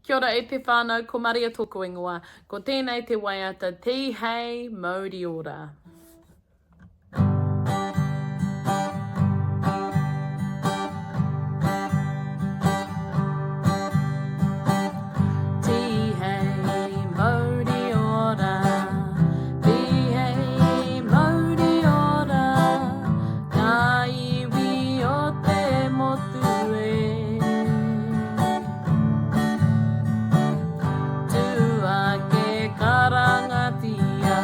Kia ora e te whānau, ko Maria tōku ingoa. Ko tēnei te Waiata, Tihei, Mauri ora. Tihei, Mauri ora, Tihei, Mauri ora, ngā iwi o te motu e. Tua ke karangatia,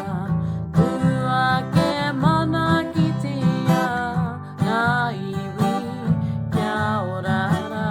tua ke mana ki pia, ngā iwi kia orara.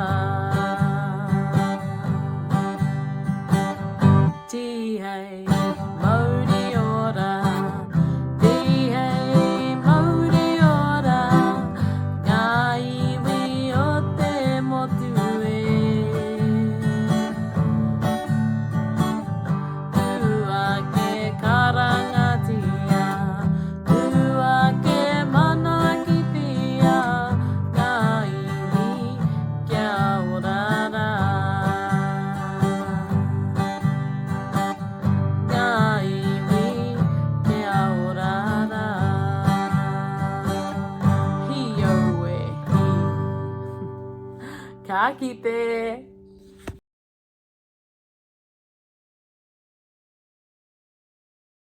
Ka kite.